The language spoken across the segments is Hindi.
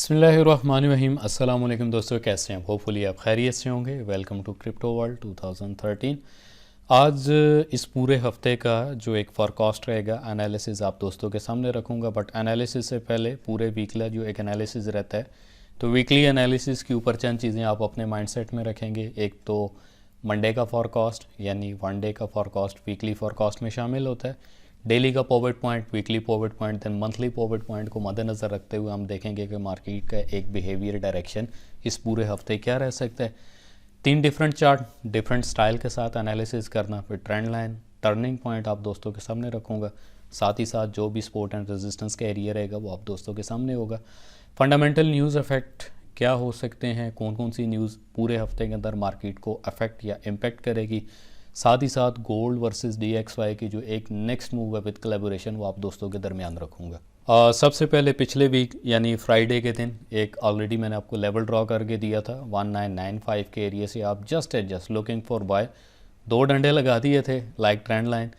बिस्मिल्लाहिर्रहमानिर्रहीम। अस्सलाम वालेकुम दोस्तों, कैसे हैं? होपफुली आप खैरियत से होंगे। Welcome to crypto world 2013। आज इस पूरे हफ्ते का जो एक फॉरकास्ट रहेगा, एनालिसिस आप दोस्तों के सामने रखूंगा। बट एनालिसिस से पहले पूरे वीकली जो एक एनालिसिस रहता है, तो वीकली एनालिसिस के ऊपर चंद चीज़ें आप अपने माइंडसेट में रखेंगे। एक तो मंडे का फॉरकास्ट यानी वन डे का फॉरकास्ट वीकली फॉरकास्ट में शामिल होता है। डेली का pivot point, weekly pivot point, then monthly pivot point को मद्देनज़र रखते हुए हम देखेंगे कि मार्केट का एक बिहेवियर डायरेक्शन इस पूरे हफ्ते क्या रह सकता है। 3 डिफरेंट चार्ट डिफरेंट स्टाइल के साथ एनालिसिस करना, फिर ट्रेंड लाइन, टर्निंग पॉइंट आप दोस्तों के सामने रखूँगा। साथ ही साथ जो भी सपोर्ट एंड रेजिस्टेंस का एरिया रहेगा वो आप दोस्तों के सामने होगा। फंडामेंटल न्यूज़ इफेक्ट क्या हो सकते हैं, कौन कौन सी न्यूज़ पूरे हफ्ते के अंदर मार्केट को अफेक्ट या इम्पेक्ट करेगी। साथ ही साथ गोल्ड वर्सेस DXY की जो एक नेक्स्ट मूव है विद कोलैबोरेशन, वो आप दोस्तों के दरमियान रखूँगा। सबसे पहले पिछले वीक यानी फ्राइडे के दिन एक ऑलरेडी मैंने आपको लेवल ड्रॉ करके दिया था 1995 के एरिया से। आप जस्ट लुकिंग फॉर बाय 2 डंडे लगा दिए थे लाइक ट्रेंड लाइन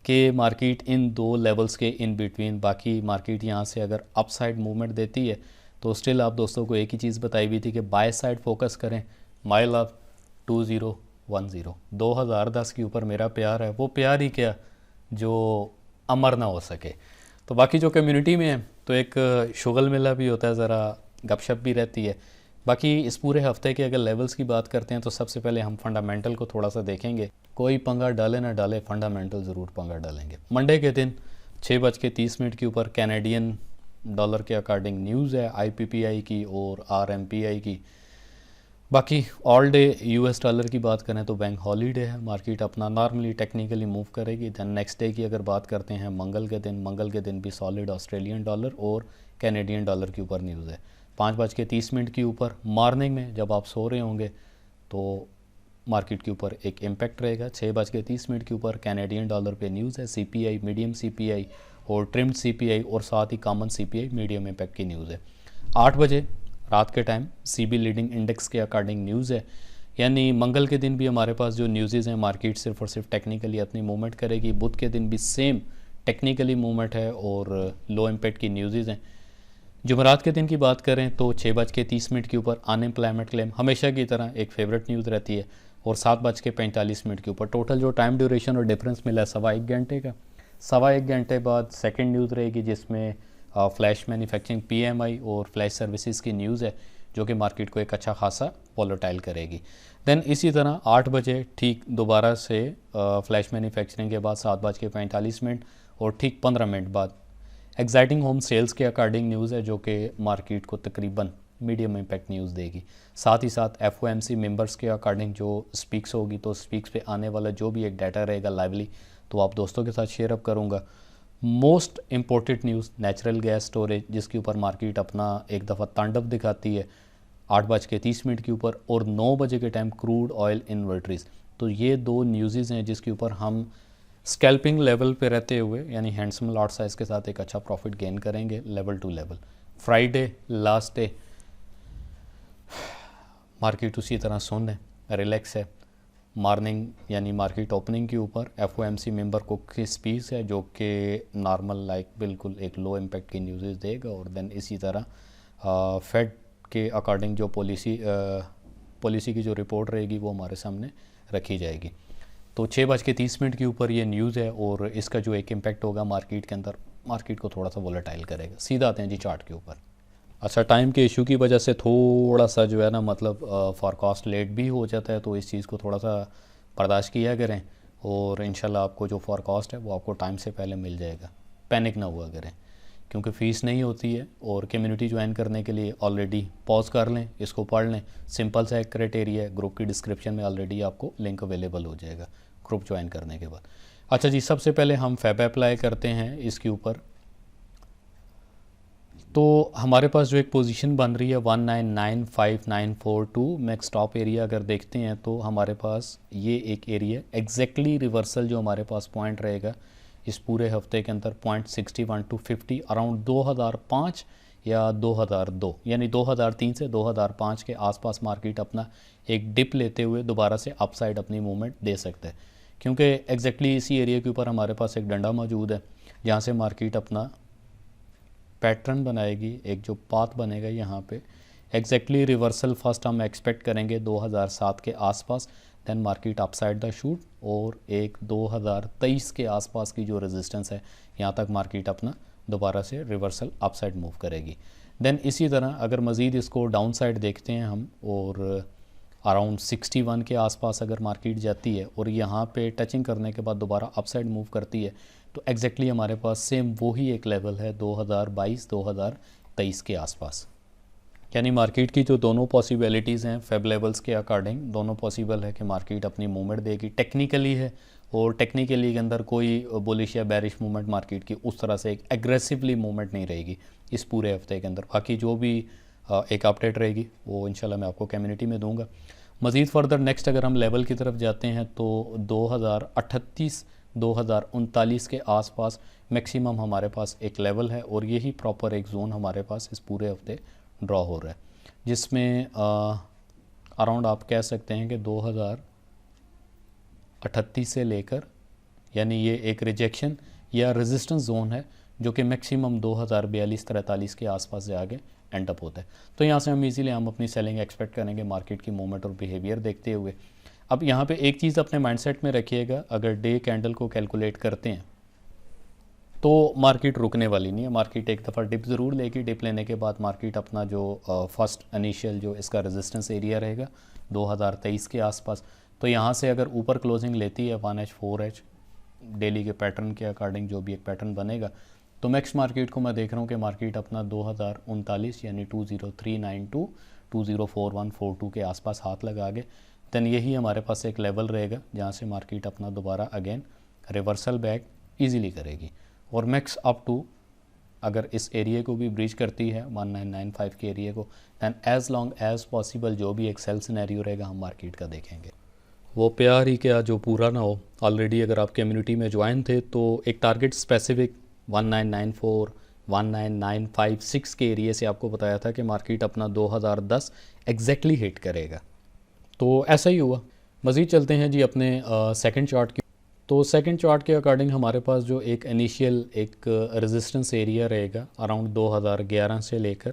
के मार्केट इन 2 लेवल्स के इन बिटवीन। बाकी मार्केट यहाँ से अगर अपसाइड मूवमेंट देती है तो स्टिल आप दोस्तों को एक ही चीज़ बताई हुई थी कि बाय साइड फोकस करें। माई लव 2010, 2010 के ऊपर मेरा प्यार है, वो प्यार ही क्या जो अमर ना हो सके। तो बाकी जो कम्युनिटी में है तो एक शुगल मिला भी होता है, ज़रा गपशप भी रहती है। बाकी इस पूरे हफ्ते के अगर लेवल्स की बात करते हैं तो सबसे पहले हम फंडामेंटल को थोड़ा सा देखेंगे। कोई पंगा डाले ना डाले, फंडामेंटल ज़रूर पंगा डालेंगे। मंडे के दिन 6:30 के ऊपर कैनेडियन डॉलर के अकॉर्डिंग न्यूज़ है IPPI की और RMPI की। बाकी ऑल डे US डॉलर की बात करें तो बैंक हॉलीडे है, मार्केट अपना नॉर्मली टेक्निकली मूव करेगी। दैन नेक्स्ट डे की अगर बात करते हैं मंगल के दिन भी सॉलिड ऑस्ट्रेलियन डॉलर और कैनेडियन डॉलर के ऊपर न्यूज़ है। 5:30 के ऊपर मॉर्निंग में जब आप सो रहे होंगे तो मार्केट के ऊपर एक इम्पैक्ट रहेगा। 6:30 के ऊपर कैनेडियन डॉलर पे न्यूज़ है, CPI मीडियम CPI और ट्रिम्ड CPI और साथ ही कॉमन CPI मीडियम इम्पैक्ट की न्यूज़ है। 8 बजे रात के टाइम CB लीडिंग इंडेक्स के अकॉर्डिंग न्यूज़ है। यानी मंगल के दिन भी हमारे पास जो न्यूज़ हैं मार्केट सिर्फ और सिर्फ टेक्निकली अपनी मूवमेंट करेगी। बुध के दिन भी सेम टेक्निकली मूवमेंट है और लो इम्पैक्ट की न्यूज़ हैं। जुमेरात के दिन की बात करें तो 6:30 के ऊपर अनएम्प्लॉयमेंट क्लेम हमेशा की तरह एक फेवरेट न्यूज़ रहती है और 7:45 के ऊपर टोटल जो टाइम ड्यूरेशन और डिफरेंस मिला है 1.25 घंटे का। 1.25 घंटे बाद सेकंड न्यूज़ रहेगी जिसमें फ्लैश मैन्युफैक्चरिंग PMI और फ्लैश सर्विसेज की न्यूज़ है जो कि मार्केट को एक अच्छा खासा वोलेटाइल करेगी। देन इसी तरह 8 बजे ठीक दोबारा से फ्लैश मैन्युफैक्चरिंग के बाद 7:45 और ठीक 15 मिनट बाद एक्साइटिंग होम सेल्स के अकॉर्डिंग न्यूज़ है जो कि मार्केट को तकरीबन मीडियम इम्पैक्ट न्यूज़ देगी। साथ ही साथ FOMC मेंबर्स के अकॉर्डिंग जो स्पीक्स होगी तो स्पीक्स पे आने वाला जो भी एक डाटा रहेगा लाइवली तो आप दोस्तों के साथ शेयर अप करूँगा। Most important news natural gas storage जिसके ऊपर मार्केट अपना एक दफ़ा तांडव दिखाती है 8:30 के ऊपर और 9 बजे के टाइम क्रूड ऑयल इन्वेंटरीज। तो ये 2 न्यूज़ हैं जिसके ऊपर हम स्कैल्पिंग लेवल पे रहते हुए यानी हैंडसम लॉट साइज़ के साथ एक अच्छा प्रॉफिट गेन करेंगे level to level. Friday last day, market उसी तरह सुन है, रिलैक्स है। मॉर्निंग यानी मार्केट ओपनिंग के ऊपर FOMC मेंबर को की स्पीच है जो कि नॉर्मल लाइक बिल्कुल एक लो इम्पैक्ट की न्यूज़ देगा और देन इसी तरह फेड के अकॉर्डिंग जो पॉलिसी की जो रिपोर्ट रहेगी वो हमारे सामने रखी जाएगी। तो 6:30 के ऊपर ये न्यूज़ है और इसका जो एक इम्पैक्ट होगा मार्केट के अंदर, मार्केट को थोड़ा सा वोलेटाइल करेगा। सीधा आते हैं जी चार्ट के ऊपर। अच्छा, टाइम के इशू की वजह से थोड़ा सा जो है ना मतलब फॉरकास्ट लेट भी हो जाता है, तो इस चीज़ को थोड़ा सा बर्दाश्त किया करें और इंशाल्लाह आपको जो फॉरकास्ट है वो आपको टाइम से पहले मिल जाएगा। पैनिक ना हुआ करें क्योंकि फ़ीस नहीं होती है और कम्युनिटी ज्वाइन करने के लिए ऑलरेडी पॉज कर लें, इसको पढ़ लें। सिंपल सा एक क्राइटेरिया है, ग्रुप की डिस्क्रिप्शन में ऑलरेडी आपको लिंक अवेलेबल हो जाएगा ग्रुप ज्वाइन करने के बाद। अच्छा जी, सबसे पहले हम फैब अप्लाई करते हैं इसके ऊपर। तो हमारे पास जो एक पोजीशन बन रही है 1995,942 में स्टॉप एरिया अगर देखते हैं तो हमारे पास ये एक एरिया एग्जैक्टली रिवर्सल जो हमारे पास पॉइंट रहेगा इस पूरे हफ्ते के अंदर 0.61 to 50 अराउंड 2005 या 2002 यानी 2003 से 2005 के आसपास मार्केट अपना एक डिप लेते हुए दोबारा से अपसाइड अपनी मूवमेंट दे सकता है क्योंकि एग्जैक्टली इसी एरिया के ऊपर हमारे पास एक डंडा मौजूद है जहाँ से मार्केट अपना पैटर्न बनाएगी, एक जो पाथ बनेगा यहाँ पे एग्जैक्टली रिवर्सल फर्स्ट हम एक्सपेक्ट करेंगे 2007 के आसपास, then market upside the shoot और एक 2023 के आसपास की जो रेजिस्टेंस है यहाँ तक मार्केट अपना दोबारा से रिवर्सल अपसाइड मूव करेगी। देन इसी तरह अगर मज़ीद इसको डाउन साइड देखते हैं हम और अराउंड 61 के आसपास अगर मार्केट जाती है और यहाँ पे टचिंग करने के बाद दोबारा अपसाइड मूव करती है तो एग्जैक्टली हमारे पास सेम वही एक लेवल है 2022-2023 के आसपास। यानी मार्केट की जो दोनों पॉसिबिलिटीज़ हैं फेब लेवल्स के अकॉर्डिंग दोनों पॉसिबल है कि मार्केट अपनी मूवमेंट देगी, टेक्निकली है और टेक्निकली के अंदर कोई बुलिश या बैरिश मूवमेंट मार्केट की उस तरह से एक एग्रेसिवली मूवमेंट नहीं रहेगी इस पूरे हफ्ते के अंदर। बाकी जो भी एक अपडेट रहेगी वो इंशाल्लाह मैं आपको कम्युनिटी में दूंगा। मज़ीद फर्दर नेक्स्ट अगर हम लेवल की तरफ जाते हैं तो 2038-2039 के आसपास मैक्सिमम हमारे पास एक लेवल है और यही प्रॉपर एक जोन हमारे पास इस पूरे हफ्ते ड्रॉ हो रहा है, जिसमें अराउंड आप कह सकते हैं कि 2038 से लेकर यानी ये एक रिजेक्शन या रेजिस्टेंस जोन है जो कि मैक्सिमम 2042-43 के आसपास जाके एंड अप होता है। तो यहाँ से हम इजीली हम अपनी सेलिंग एक्सपेक्ट करेंगे मार्केट की मूवमेंट और बिहेवियर देखते हुए। अब यहाँ पे एक चीज़ अपने माइंडसेट में रखिएगा, अगर डे कैंडल को कैलकुलेट करते हैं तो मार्केट रुकने वाली नहीं है, मार्केट एक दफ़ा डिप ज़रूर लेगी। डिप लेने के बाद मार्केट अपना जो फर्स्ट इनिशियल जो इसका रेजिस्टेंस एरिया रहेगा 2023 के आसपास, तो यहाँ से अगर ऊपर क्लोजिंग लेती है 1H 4H डेली के पैटर्न के अकॉर्डिंग जो भी एक पैटर्न बनेगा तो नेक्स्ट मार्केट को मैं देख रहा हूँ कि मार्केट अपना 2039 यानी 20392 204142 के आसपास हाथ लगा के देन यही हमारे पास एक लेवल रहेगा जहाँ से मार्केट अपना दोबारा अगेन रिवर्सल बैक ईजीली करेगी और मैक्स अप टू अगर इस एरिया को भी ब्रीच करती है 1995 के एरिया को than as long as possible जो भी एक सेल सिनेरियो रहेगा हम मार्केट का देखेंगे। वो प्यार ही क्या जो पूरा ना हो। ऑलरेडी अगर आप कम्युनिटी में ज्वाइन थे तो एक टारगेट स्पेसिफिक 1994 19956 के एरिया से आपको बताया था कि मार्केट अपना 2010 एग्जैक्टली हिट करेगा, तो ऐसा ही हुआ। मज़ीद चलते हैं जी अपने सेकंड चार्ट की। तो सेकंड चार्ट के अकॉर्डिंग हमारे पास जो एक इनिशियल एक रेजिस्टेंस एरिया रहेगा अराउंड 2011 से लेकर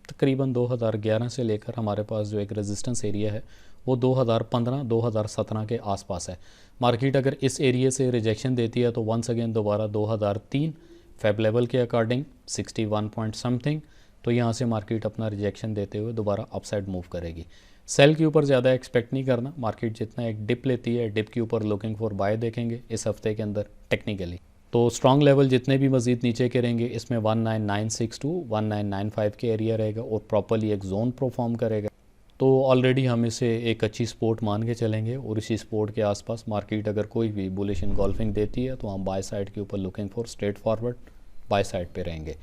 तकरीबन 2011 से लेकर हमारे पास जो एक रेजिस्टेंस एरिया है वो 2015-2017 के आसपास है। मार्केट अगर इस एरिया से रिजेक्शन देती है तो वंस अगेन दोबारा 2003 फेब लेवल के अकॉर्डिंग 61 पॉइंट समथिंग, तो यहाँ से मार्केट अपना रिजेक्शन देते हुए दोबारा अपसाइड मूव करेगी। सेल के ऊपर ज़्यादा एक्सपेक्ट नहीं करना, मार्केट जितना एक डिप लेती है डिप के ऊपर लुकिंग फॉर बाय देखेंगे इस हफ्ते के अंदर टेक्निकली। तो स्ट्रॉन्ग लेवल जितने भी मज़ीद नीचे करेंगे इसमें 19962 1995 के एरिया रहेगा और प्रॉपरली एक जोन परफॉर्म करेगा, तो ऑलरेडी हम इसे एक अच्छी स्पोर्ट मान के चलेंगे और इसी स्पोर्ट के आसपास मार्केट अगर कोई भी बुलिश इनगॉल्फिंग देती है तो हम बाय साइड के ऊपर looking for straight forward by side पे रहेंगे।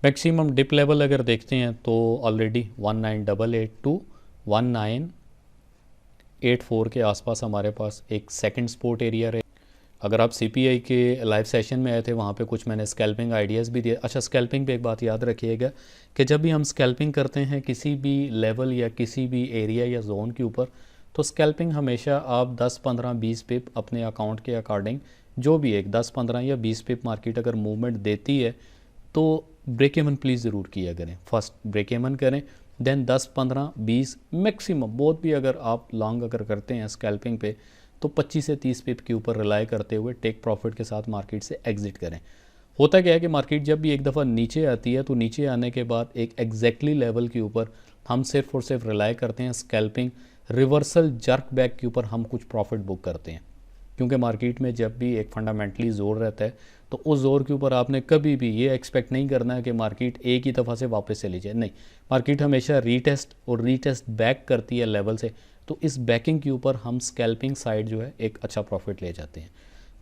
मैक्सिमम डिप लेवल अगर देखते हैं तो ऑलरेडी 19882 1984 के आसपास हमारे पास एक सेकंड सपोर्ट एरिया रहे। अगर आप CPI के लाइव सेशन में आए थे वहाँ पे कुछ मैंने स्कैल्पिंग आइडियाज़ भी दिए। अच्छा, स्कैल्पिंग पे एक बात याद रखिएगा कि जब भी हम स्कैल्पिंग करते हैं किसी भी लेवल या किसी भी एरिया या जोन के ऊपर तो स्कैल्पिंग हमेशा आप 10, 15, 20 पिप अपने अकाउंट के अकॉर्डिंग जो भी एक 10, 15 या 20 पिप मार्केट अगर मूवमेंट देती है तो ब्रेक इवन प्लीज़ ज़रूर किया करें। फर्स्ट ब्रेक इवन करें देन 10, 15, 20 मैक्सिमम बहुत भी अगर आप लॉन्ग अगर करते हैं स्कैल्पिंग पे तो 25 से 30 पिप के ऊपर रिलाई करते हुए टेक प्रॉफिट के साथ मार्केट से एग्जिट करें। होता क्या है कि मार्केट जब भी एक दफ़ा नीचे आती है तो नीचे आने के बाद एक एग्जैक्टली लेवल के ऊपर हम सिर्फ और सिर्फ रिलाई करते हैं स्कैल्पिंग रिवर्सल जर्क बैक के ऊपर हम कुछ प्रॉफिट बुक करते हैं, क्योंकि मार्केट में जब भी एक फंडामेंटली जोर रहता है तो उस जोर के ऊपर आपने कभी भी ये एक्सपेक्ट नहीं करना है कि मार्केट एक ही दफ़ा से वापस चली जाए। नहीं, मार्केट हमेशा रीटेस्ट और रीटेस्ट बैक करती है लेवल से, तो इस बैकिंग के ऊपर हम स्कैल्पिंग साइड जो है एक अच्छा प्रॉफिट ले जाते हैं।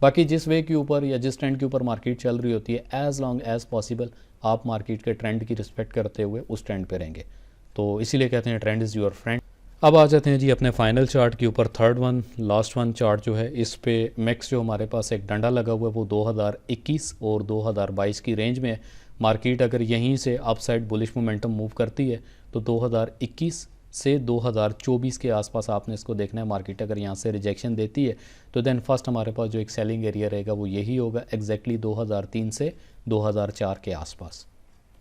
बाकी जिस वे के ऊपर या जिस ट्रेंड के ऊपर मार्केट चल रही होती है एज़ लॉन्ग एज़ पॉसिबल आप मार्केट के ट्रेंड की रिस्पेक्ट करते हुए उस ट्रेंड पे रहेंगे, तो इसीलिए कहते हैं ट्रेंड इज़ योर फ्रेंड। अब आ जाते हैं जी अपने फाइनल चार्ट के ऊपर। Third one last one chart जो है इस पे मैक्स जो हमारे पास एक डंडा लगा हुआ है वो 2021 और 2022 की रेंज में है। मार्केट अगर यहीं से अपसाइड बुलिश मोमेंटम मूव करती है तो 2021 से 2024 के आसपास आपने इसको देखना है। मार्केट अगर यहाँ से रिजेक्शन देती है तो देन फर्स्ट हमारे पास जो एक सेलिंग एरिया रहेगा वो यही होगा, एग्जैक्टली 2003 से 2004 के आसपास।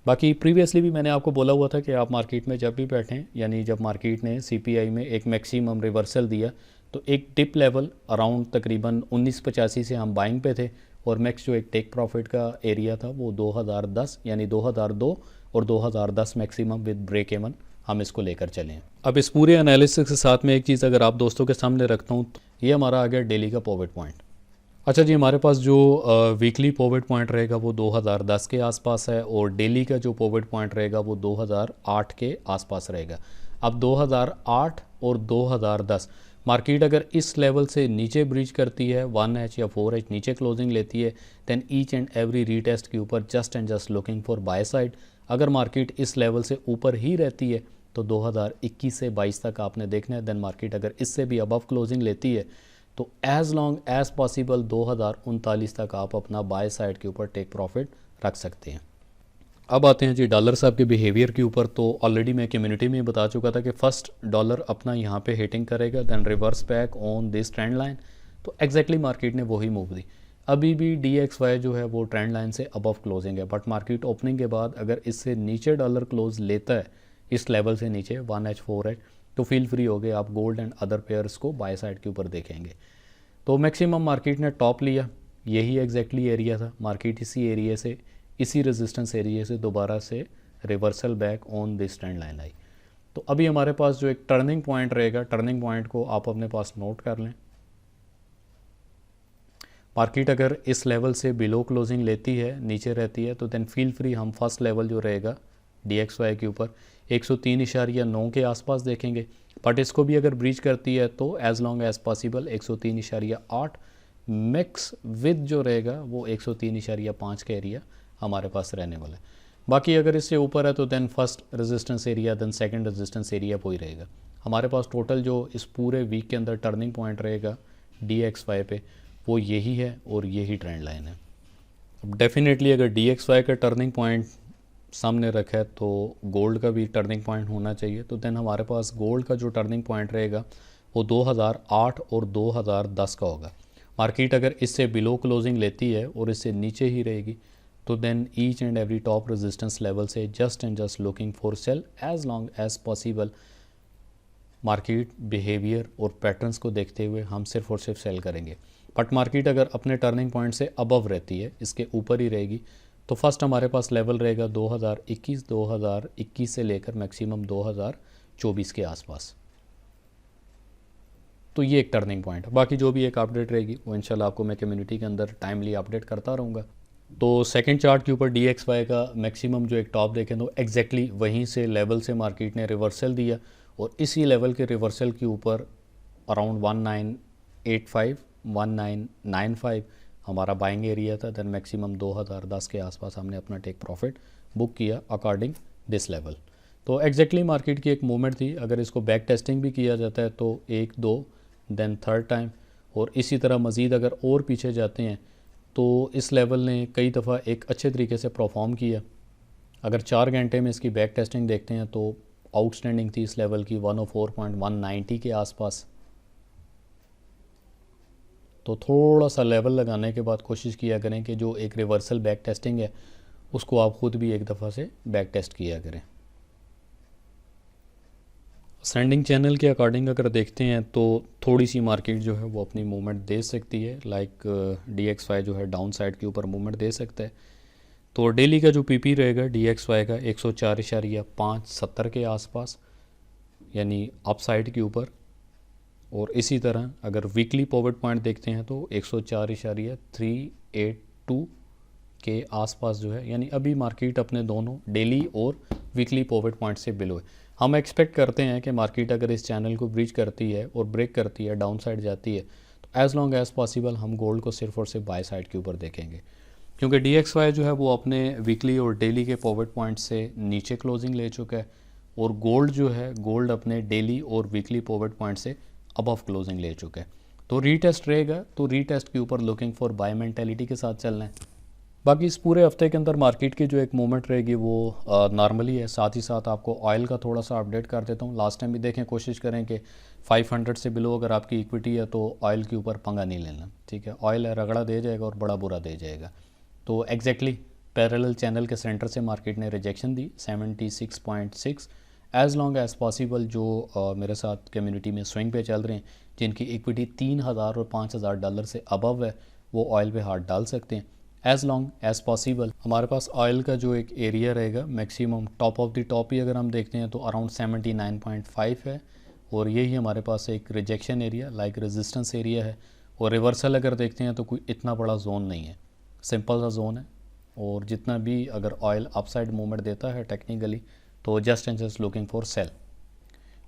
बाकी प्रीवियसली भी मैंने आपको बोला हुआ था कि आप मार्केट में जब भी बैठें, यानी जब मार्केट ने CPI में एक मैक्सिमम रिवर्सल दिया तो एक डिप लेवल अराउंड तकरीबन 1985 से हम बाइंग पे थे, और मैक्स जो एक टेक प्रॉफिट का एरिया था वो 2010 यानी 2002 और 2010 मैक्सिमम विद ब्रेक इवन हम इसको लेकर चले हैं। अब इस पूरे एनालिसिस के साथ में एक चीज़ अगर आप दोस्तों के सामने रखता हूँ तो ये हमारा आ गया डेली का पॉविट पॉइंट। अच्छा जी, हमारे पास जो वीकली पॉविट पॉइंट रहेगा वो 2010 के आसपास है, और डेली का जो पॉविट पॉइंट रहेगा वो 2008 के आसपास रहेगा। अब 2008 और 2010 मार्केट अगर इस लेवल से नीचे ब्रीच करती है, 1H या 4H नीचे क्लोजिंग लेती है, then each and every retest के ऊपर just and just looking for buy side. अगर मार्केट इस लेवल से ऊपर ही रहती है तो 2021 से 22 तक आपने देखना है। देन मार्केट अगर इससे भी अबव क्लोजिंग लेती है तो एज़ लॉन्ग एज़ पॉसिबल 2039 तक आप अपना बाय साइड के ऊपर टेक प्रॉफिट रख सकते हैं। अब आते हैं जी डॉलर साहब के बिहेवियर के ऊपर। तो ऑलरेडी मैं कम्युनिटी में बता चुका था कि फर्स्ट डॉलर अपना यहाँ पे हिटिंग करेगा, then reverse back on this trend line. तो एग्जैक्टली मार्केट ने वही मूव दी। अभी भी DXY जो है वो ट्रेंड लाइन से अबव क्लोजिंग है, बट मार्केट ओपनिंग के बाद अगर इससे नीचे डॉलर क्लोज लेता है, इस लेवल से नीचे 1H 4H, तो फील फ्री हो गए, आप गोल्ड एंड अदर पेयर्स को बाय साइड के ऊपर देखेंगे। तो मैक्सिमम मार्केट ने टॉप लिया, यही एग्जैक्टली एरिया था। मार्केट इसी एरिया से, इसी रेजिस्टेंस एरिया से दोबारा से reversal back on this trend line आई। तो अभी हमारे पास जो एक टर्निंग पॉइंट रहेगा, टर्निंग पॉइंट को आप अपने पास नोट कर लें। मार्केट अगर इस लेवल से बिलो क्लोजिंग लेती है, नीचे रहती है, तो देन फील फ्री हम फर्स्ट लेवल जो रहेगा DXY के ऊपर 103.9 के आसपास देखेंगे। बट इसको भी अगर ब्रीच करती है तो as long as possible 103.8 max with जो रहेगा वो 103.5 का एरिया हमारे पास रहने वाला है। बाकी अगर इससे ऊपर है तो then first resistance area, then second resistance area वही रहेगा। हमारे पास टोटल जो इस पूरे वीक के अंदर टर्निंग पॉइंट रहेगा DXY पे वो यही है, और यही ट्रेंड लाइन है। अब डेफिनेटली अगर DXY का टर्निंग पॉइंट सामने रखा है तो गोल्ड का भी टर्निंग पॉइंट होना चाहिए। तो देन हमारे पास गोल्ड का जो टर्निंग पॉइंट रहेगा वो 2008 और 2010 का होगा। मार्केट अगर इससे बिलो क्लोजिंग लेती है और इससे नीचे ही रहेगी तो then each and every top resistance level से just and just looking for sell as long as possible. Market behaviour और पैटर्न्स को देखते हुए हम सिर्फ और सिर्फ सेल करेंगे। बट मार्केट अगर अपने टर्निंग पॉइंट से अबव रहती है, इसके ऊपर ही रहेगी, तो फर्स्ट हमारे पास लेवल रहेगा 2021 से लेकर मैक्सिमम 2024 के आसपास। तो ये एक टर्निंग पॉइंट है। बाकी जो भी एक अपडेट रहेगी वो इंशाल्लाह आपको मैं कम्युनिटी के अंदर टाइमली अपडेट करता रहूँगा। तो सेकंड चार्ट के ऊपर DXY का मैक्सिमम जो एक टॉप देखें तो एग्जैक्टली वहीं से लेवल से मार्केट ने रिवर्सल दिया, और इसी लेवल के रिवर्सल के ऊपर अराउंड 1985 1995 हमारा बाइंग एरिया था। देन मैक्सिमम 2010 के आसपास हमने अपना टेक प्रॉफिट बुक किया अकॉर्डिंग दिस लेवल। तो एग्जैक्टली मार्केट की एक मूवमेंट थी। अगर इसको बैक टेस्टिंग भी किया जाता है तो 1 2 देन थर्ड टाइम, और इसी तरह मज़ीद अगर और पीछे जाते हैं तो इस लेवल ने कई दफ़ा एक अच्छे तरीके से परफॉर्म किया। अगर 4 घंटे में इसकी बैक टेस्टिंग देखते हैं तो आउटस्टैंडिंग थी इस लेवल की 104.190 के आसपास। तो थोड़ा सा लेवल लगाने के बाद कोशिश किया करें कि जो एक रिवर्सल बैक टेस्टिंग है उसको आप ख़ुद भी एक दफ़ा से बैक टेस्ट किया करें। असेंडिंग चैनल के अकॉर्डिंग अगर देखते हैं तो थोड़ी सी मार्केट जो है वो अपनी मूवमेंट दे सकती है, लाइक DXY जो है डाउन साइड के ऊपर मूवमेंट दे सकता है। तो डेली का जो PP रहेगा DXY का 104.570 के आसपास, यानी अप साइड के ऊपर। और इसी तरह अगर वीकली पॉविट पॉइंट देखते हैं तो 104.382 के आसपास जो है, यानी अभी मार्केट अपने दोनों डेली और वीकली पॉविट पॉइंट से बिलो है। हम एक्सपेक्ट करते हैं कि मार्केट अगर इस चैनल को ब्रीच करती है और ब्रेक करती है, डाउन साइड जाती है, तो एज़ लॉन्ग एज़ पॉसिबल हम गोल्ड को सिर्फ और सिर्फ बाय साइड के ऊपर देखेंगे, क्योंकि DXY जो है वो अपने वीकली और डेली के पॉविट पॉइंट से नीचे क्लोजिंग ले चुका है, और गोल्ड जो है गोल्ड अपने डेली और वीकली पॉविट पॉइंट से अबव क्लोजिंग ले चुका है। तो रीटेस्ट रहेगा, तो रीटेस्ट के ऊपर लुकिंग फॉर बाय मेंटेलिटी के साथ चलना है। बाकी इस पूरे हफ्ते के अंदर मार्केट की जो एक मूवमेंट रहेगी वो नॉर्मली है। साथ ही साथ आपको ऑयल का थोड़ा सा अपडेट कर देता हूँ। लास्ट टाइम भी देखें, कोशिश करें कि 500 से बिलो अगर आपकी इक्विटी है तो ऑयल के ऊपर पंगा नहीं लेना, ठीक है। ऑयल है, रगड़ा दे जाएगा और बड़ा बुरा दे जाएगा। तो एग्जैक्टली पैरेलल चैनल के सेंटर से मार्केट ने रिजेक्शन दी 76.6। एज़ लॉन्ग एज़ पॉसिबल जो मेरे साथ कम्युनिटी में स्विंग पे चल रहे हैं, जिनकी इक्विटी 3000 और 5000 डॉलर से अबव है, वो ऑयल पे हाथ डाल सकते हैं। एज़ लॉन्ग एज़ पॉसिबल हमारे पास ऑयल का जो एक एरिया रहेगा maximum top of the top ही अगर हम देखते हैं तो अराउंड 79.5 है, और यही हमारे पास एक rejection area like resistance area है। और रिवर्सल अगर देखते हैं तो कोई इतना बड़ा जोन नहीं है, सिंपल सा जोन है। और जितना भी अगर ऑयल अपसाइड मूवमेंट देता है टेक्निकली तो just and just looking for cell.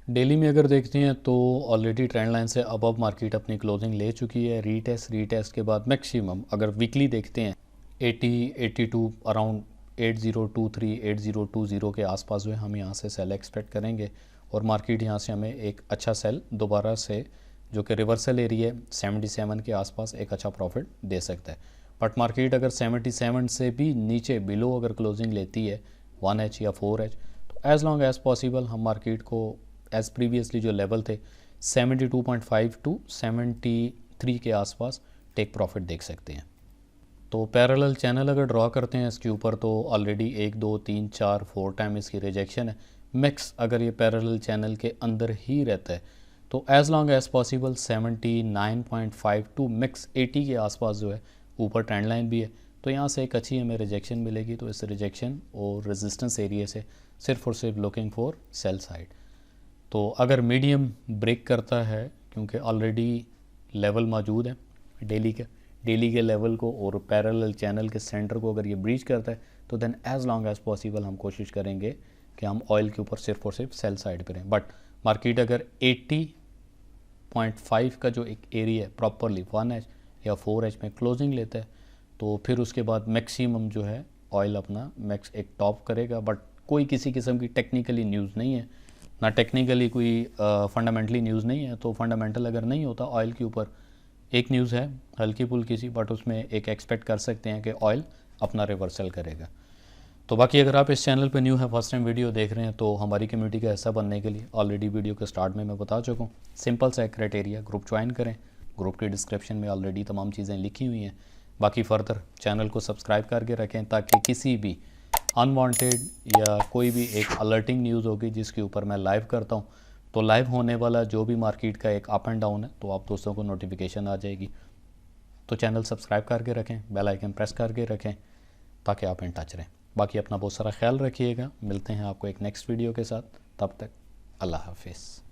Daily में अगर देखते हैं तो ऑलरेडी ट्रेंड लाइन से अबव मार्केट अपनी क्लोजिंग ले चुकी है। रीटेस्ट के बाद मैक्सिमम अगर वीकली देखते हैं 82 अराउंड 8023 8020 के आसपास जो है हम यहाँ से सेल एक्सपेक्ट करेंगे, और मार्केट यहाँ से हमें एक अच्छा सेल दोबारा से जो कि रिवर्सल एरिया 77 के आसपास एक अच्छा प्रॉफिट दे सकता है। बट मार्केट अगर 77 से भी नीचे बिलो अगर क्लोजिंग लेती है 1H या 4H, तो एज़ लॉन्ग एज़ पॉसिबल हम मार्केट को एज़ प्रीवियसली जो लेवल थे 72.5 टू 73 के आसपास टेक प्रॉफिट देख सकते हैं। तो पैरेलल चैनल अगर ड्रॉ करते हैं इसके ऊपर तो ऑलरेडी 1 2 3 4 4 टाइम इसकी रिजेक्शन है। मिक्स अगर ये पैरेलल चैनल के अंदर ही रहता है तो as long as possible 79.5 to mix 80 के आसपास जो है ऊपर ट्रेंड लाइन भी है, तो यहाँ से एक अच्छी हमें रिजेक्शन मिलेगी। तो इस रिजेक्शन और रेजिस्टेंस एरिया से सिर्फ और सिर्फ लुकिंग फॉर सेल साइड। तो अगर मीडियम ब्रेक करता है, क्योंकि ऑलरेडी लेवल मौजूद है डेली के लेवल को और पैरेलल चैनल के सेंटर को अगर ये ब्रीच करता है तो then as long as possible हम कोशिश करेंगे कि हम ऑयल के ऊपर सिर्फ और सिर्फ सेल साइड पे रहें। बट मार्केट अगर 80.5 का जो एक एरिया है प्रॉपरली 1H या 4H में क्लोजिंग लेता है तो फिर उसके बाद मैक्सिमम जो है ऑयल अपना मैक्स एक टॉप करेगा। बट कोई किसी किस्म की टेक्निकली न्यूज़ नहीं है, ना टेक्निकली कोई फंडामेंटली न्यूज़ नहीं है। तो फंडामेंटल अगर नहीं होता ऑयल के ऊपर, एक न्यूज़ है हल्की फुल्की सी, बट उसमें एक एक्सपेक्ट कर सकते हैं कि ऑयल अपना रिवर्सल करेगा। तो बाकी अगर आप इस चैनल पे न्यू है, फर्स्ट टाइम वीडियो देख रहे हैं, तो हमारी कम्युनिटी का हिस्सा बनने के लिए ऑलरेडी वीडियो के स्टार्ट में मैं बता चुका हूँ, सिंपल सा क्राइटेरिया, ग्रुप ज्वाइन करें। ग्रुप की डिस्क्रिप्शन में ऑलरेडी तमाम चीज़ें लिखी हुई हैं। बाकी फर्दर चैनल को सब्सक्राइब करके रखें ताकि किसी भी अनवांटेड या कोई भी एक अलर्टिंग न्यूज़ होगी जिसके ऊपर मैं लाइव करता हूँ, तो लाइव होने वाला जो भी मार्केट का एक अप एंड डाउन है तो आप दोस्तों को नोटिफिकेशन आ जाएगी। तो चैनल सब्सक्राइब करके रखें, बेल आइकन प्रेस करके रखें ताकि आप इन टच रहें। बाकी अपना बहुत सारा ख्याल रखिएगा, मिलते हैं आपको एक नेक्स्ट वीडियो के साथ, तब तक अल्लाह हाफिज़।